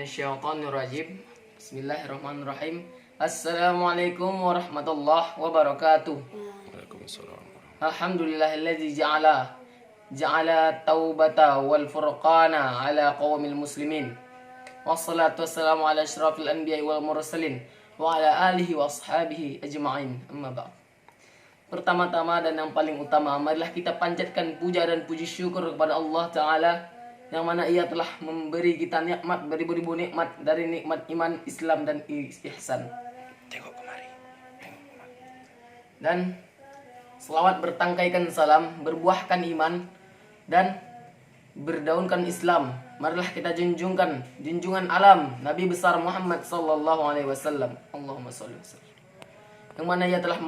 minasyaitonirrajim. Bismillahirrahmanirrahim. Assalamualaikum warahmatullahi wabarakatuh. Waalaikumsalam. Alhamdulillahilladzi ja'ala taubata wal furqana ala qaumil muslimin. Wassalatu wassalamu ala asyrafil anbiya'i wal mursalin wa ala alihi wa ashabihi ajma'in. Amma ba'd. Pertama-tama dan yang paling utama, marilah kita panjatkan puja dan puji syukur kepada Allah Ta'ala, yang mana Ia telah memberi kita nikmat, beribu-ribu nikmat, dari nikmat iman, Islam, dan ihsan. Tengok kemari. Dan selawat bertangkaikan salam, berbuahkan iman, dan berdaunkan Islam. Marilah kita junjungan alam Nabi besar Muhammad sallallahu alaihi wasallam. Allahumma shalli wa sallim. Yang mana Ia telah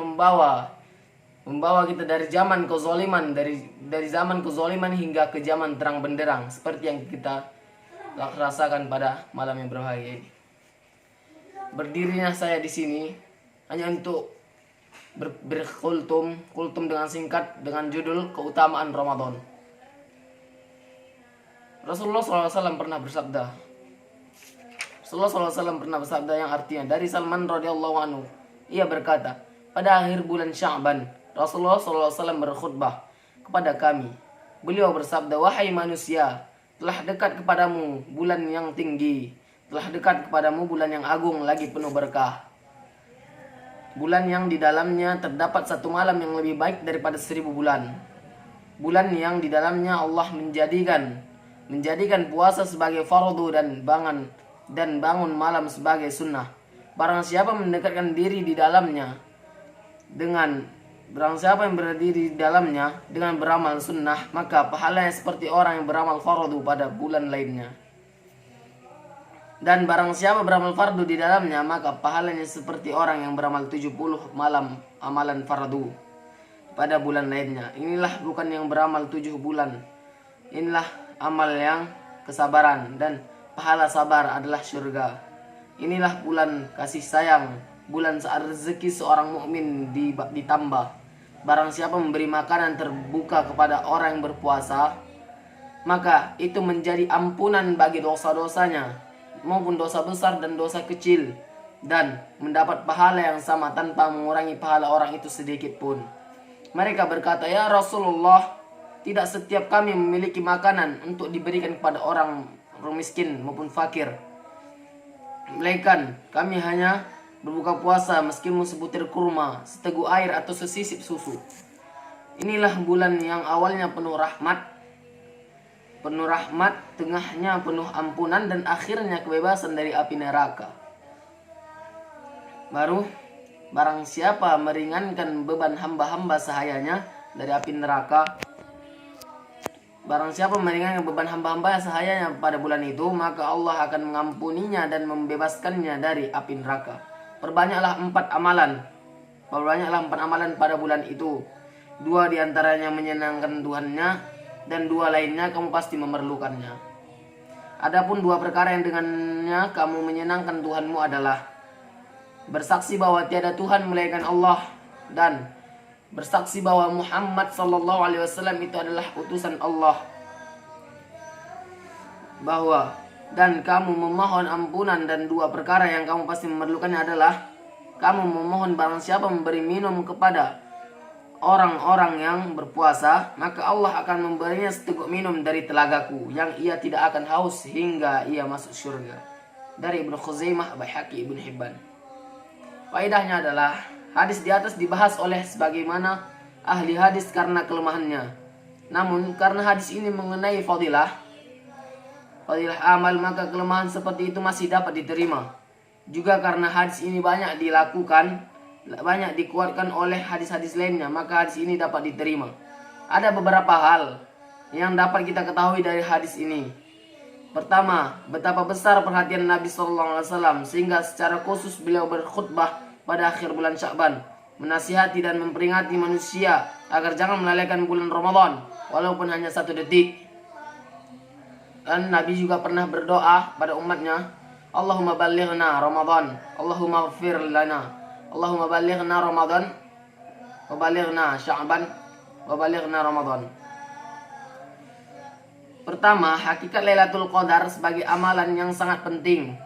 membawa kita dari zaman kezaliman, dari zaman kezaliman hingga ke zaman terang benderang, seperti yang kita rasakan pada malam yang berbahagia ini. Berdirinya saya di sini hanya untuk berkultum dengan singkat dengan judul keutamaan Ramadan. Rasulullah SAW pernah bersabda. Yang artinya, dari Salman radhiyallahu anhu, ia berkata, pada akhir bulan Sya'ban Rasulullah SAW berkhutbah kepada kami. Beliau bersabda, wahai manusia, telah dekat kepadamu bulan yang tinggi, telah dekat kepadamu bulan yang agung lagi penuh berkah, bulan yang di dalamnya terdapat satu malam yang lebih baik daripada 1000 bulan, bulan yang di dalamnya Allah menjadikan puasa sebagai fardu dan bangun malam sebagai sunnah. Barang siapa mendekatkan diri di dalamnya Barang siapa yang berdiri di dalamnya dengan beramal sunnah, maka pahalanya seperti orang yang beramal fardu pada bulan lainnya. Dan barang siapa beramal fardu di dalamnya, maka pahalanya seperti orang yang beramal 70 malam amalan fardu pada bulan lainnya. Inilah bukan yang beramal 7 bulan. Inilah amal yang kesabaran, dan pahala sabar adalah surga. Inilah bulan kasih sayang, bulan saat rezeki seorang mukmin ditambah. Barang siapa memberi makanan terbuka kepada orang yang berpuasa, maka itu menjadi ampunan bagi dosa-dosanya, maupun dosa besar dan dosa kecil, dan mendapat pahala yang sama tanpa mengurangi pahala orang itu sedikit pun. Mereka berkata, ya Rasulullah, tidak setiap kami memiliki makanan untuk diberikan kepada orang miskin maupun fakir, melainkan kami hanya berbuka puasa meskipun sebutir kurma, seteguk air, atau sesisip susu. Inilah bulan yang awalnya penuh rahmat, tengahnya penuh ampunan, dan akhirnya kebebasan dari api neraka. Barang siapa meringankan beban hamba-hamba sahayanya dari api neraka, pada bulan itu, maka Allah akan mengampuninya dan membebaskannya dari api neraka. Perbanyaklah 4 amalan pada bulan itu. 2 diantaranya menyenangkan Tuhannya, dan 2 lainnya kamu pasti memerlukannya. Adapun 2 perkara yang dengannya kamu menyenangkan Tuhanmu adalah bersaksi bahwa tiada Tuhan melainkan Allah, dan bersaksi bahwa Muhammad sallallahu alaihi wasallam itu adalah utusan Allah, dan kamu memohon ampunan. Dan 2 perkara yang kamu pasti memerlukannya adalah kamu memohon barang siapa memberi minum kepada orang-orang yang berpuasa, maka Allah akan memberinya seteguk minum dari telagaku, yang ia tidak akan haus hingga ia masuk surga. Dari Ibnu Khuzaimah, Baihaqi, Ibnu Hibban. Faedahnya adalah, hadis di atas dibahas oleh sebagaimana ahli hadis karena kelemahannya. Namun karena hadis ini mengenai fadilah amal, maka kelemahan seperti itu masih dapat diterima. Juga karena hadis ini banyak dikuatkan oleh hadis-hadis lainnya, maka hadis ini dapat diterima. Ada beberapa hal yang dapat kita ketahui dari hadis ini. Pertama, betapa besar perhatian Nabi SAW, sehingga secara khusus beliau berkhutbah pada akhir bulan Sya'ban, menasihati dan memperingati manusia agar jangan melalaikan bulan Ramadan walaupun hanya 1 detik. Dan Nabi juga pernah berdoa pada umatnya, Allahumma ballighna Ramadan, Allahumma ighfir lana, Allahumma ballighna Ramadan, wa ballighna Sya'ban, wa ballighna Ramadan. Pertama, hakikat Lailatul Qadar sebagai amalan yang sangat penting.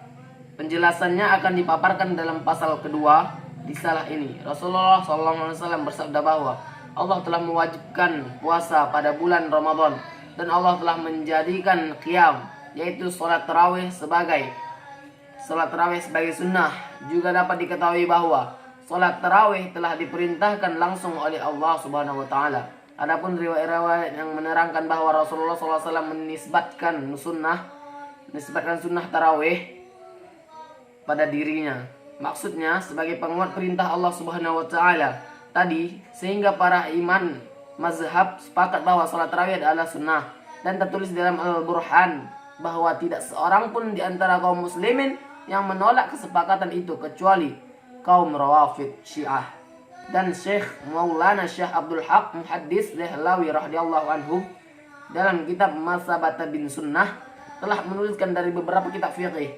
Penjelasannya akan dipaparkan dalam pasal kedua di salah ini. Rasulullah SAW bersabda bahwa Allah telah mewajibkan puasa pada bulan Ramadan dan Allah telah menjadikan qiyam, yaitu salat tarawih sebagai sunnah. Juga dapat diketahui bahwa salat tarawih telah diperintahkan langsung oleh Allah Subhanahu wa taala. Adapun riwayat-riwayat yang menerangkan bahwa Rasulullah SAW menisbatkan sunnah tarawih pada dirinya, maksudnya sebagai penguat perintah Allah Subhanahu wa taala tadi, sehingga para imam mazhab sepakat bahwa salat tarawih adalah sunnah, dan tertulis dalam Al-Burhan bahwa tidak seorang pun di antara kaum muslimin yang menolak kesepakatan itu kecuali kaum Rawafid Syiah. Dan Syekh Maulana Syekh Abdul Haq Muhaddis Dehlawi radhiyallahu anhu dalam kitab Masabata bin Sunnah telah menuliskan dari beberapa kitab fiqih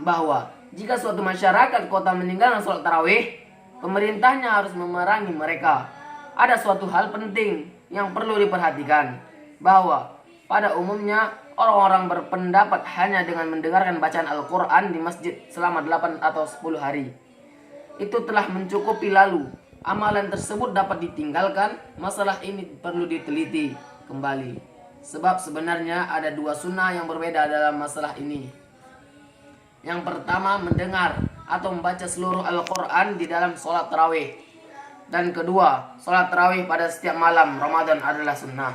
bahwa jika suatu masyarakat kota meninggalkan sholat tarawih, pemerintahnya harus memerangi mereka. Ada suatu hal penting yang perlu diperhatikan, bahwa pada umumnya orang-orang berpendapat hanya dengan mendengarkan bacaan Al-Quran di masjid selama 8 atau 10 hari itu telah mencukupi, lalu amalan tersebut dapat ditinggalkan. Masalah ini perlu diteliti kembali, sebab sebenarnya ada dua sunnah yang berbeda dalam masalah ini. Yang pertama, mendengar atau membaca seluruh Al-Quran di dalam sholat tarawih. Dan kedua, sholat tarawih pada setiap malam Ramadan adalah sunnah.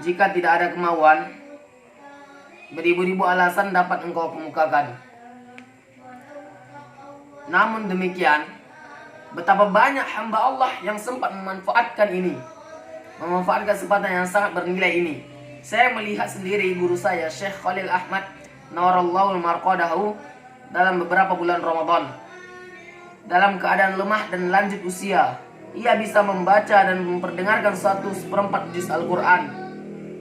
Jika tidak ada kemauan, beribu-ribu alasan dapat engkau kemukakan. Namun demikian, betapa banyak hamba Allah yang sempat memanfaatkan kesempatan yang sangat bernilai ini. Saya melihat sendiri guru saya, Syekh Khalil Ahmad Nawarallahu Marqadahu, dalam beberapa bulan Ramadan, dalam keadaan lemah dan lanjut usia, ia bisa membaca dan memperdengarkan 1/4 juz Al-Quran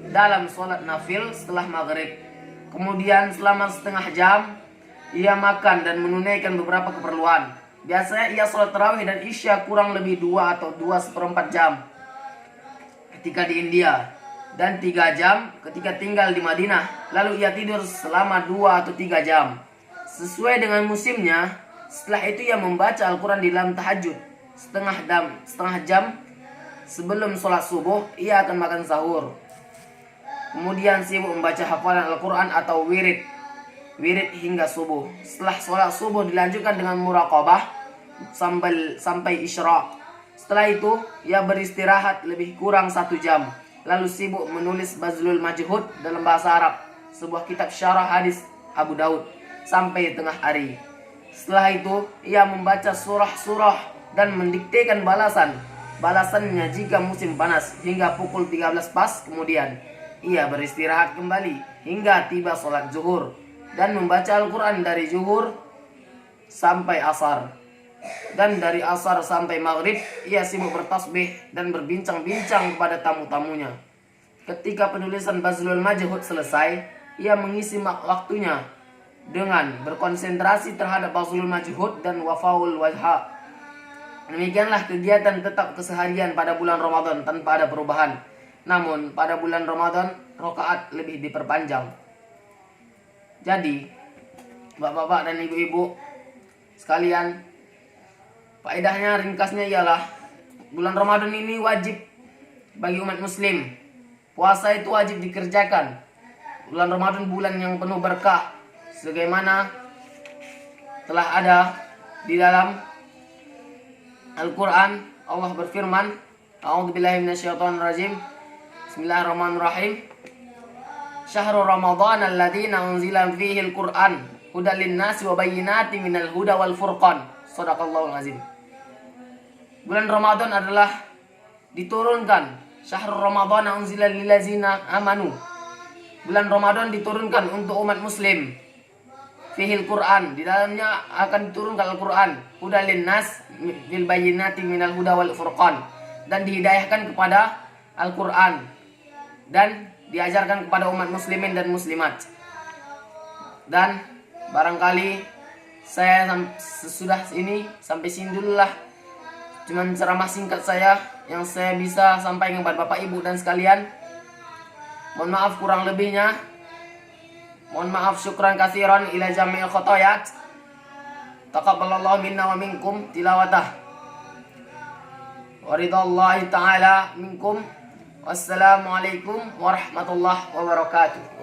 dalam sholat nafil setelah maghrib. Kemudian selama setengah jam ia makan dan menunaikan beberapa keperluan. Biasanya ia sholat tarawih dan isya kurang lebih 2 atau 2/4 jam ketika di India, dan 3 jam ketika tinggal di Madinah. Lalu ia tidur selama 2 atau 3 jam sesuai dengan musimnya. Setelah itu ia membaca Al-Quran di dalam tahajud setengah jam sebelum sholat subuh. Ia akan makan sahur, kemudian sibuk membaca hafalan Al-Quran atau wirid hingga subuh. Setelah sholat subuh dilanjutkan dengan muraqabah sampai isyraq. Setelah itu ia beristirahat lebih kurang 1 jam, lalu sibuk menulis Bazlul Majhud dalam bahasa Arab, sebuah kitab syarah hadis Abu Daud, sampai tengah hari. Setelah itu ia membaca surah-surah dan mendiktekan balasannya jika musim panas hingga pukul 13 pas. Kemudian ia beristirahat kembali hingga tiba sholat zuhur dan membaca Al-Quran dari zuhur sampai asar. Dan dari asar sampai maghrib ia sibuk bertasbih dan berbincang-bincang kepada tamu-tamunya. Ketika penulisan Bazlul Majhud selesai, ia mengisi waktunya dengan berkonsentrasi terhadap Bazlul Majhud dan Wafaul Wajha. Demikianlah kegiatan tetap keseharian pada bulan Ramadan tanpa ada perubahan. Namun pada bulan Ramadan rakaat lebih diperpanjang. Jadi, bapak-bapak dan ibu-ibu sekalian, faedahnya ringkasnya ialah bulan Ramadan ini wajib bagi umat muslim. Puasa itu wajib dikerjakan. Bulan Ramadan bulan yang penuh berkah, sebagaimana telah ada di dalam Al-Quran. Allah berfirman, A'udzubillahi minasyaitonirrajim, Bismillahirrahmanirrahim. Syahrul Ramadan alladhina unzila fihi al-Qur'an hudal lin-nasi wa bayyinatin minal huda wal furqan. Shadaqallahul azim. Bulan Ramadan adalah diturunkan. Syahrul Ramadan unzila lil ladzina amanu. Bulan Ramadan diturunkan untuk umat muslim. Fihi al-Qur'an, di dalamnya akan diturunkan Al-Qur'an. Hudal lin-nas bil bayyinatin minal huda wal furqan, dan dihidayahkan kepada Al-Qur'an dan diajarkan kepada umat muslimin dan muslimat. Dan barangkali saya sesudah ini sampai sini dulu lah Cuman ceramah singkat saya yang saya bisa sampaikan kepada Bapak Ibu dan sekalian. Mohon maaf kurang lebihnya. Mohon maaf, syukran katsiran ila jami'il khotoyat. Taqabbalallahu minna wa minkum tilawatah. Waridallahi ta'ala minkum. Wassalamualaikum warahmatullahi wabarakatuh.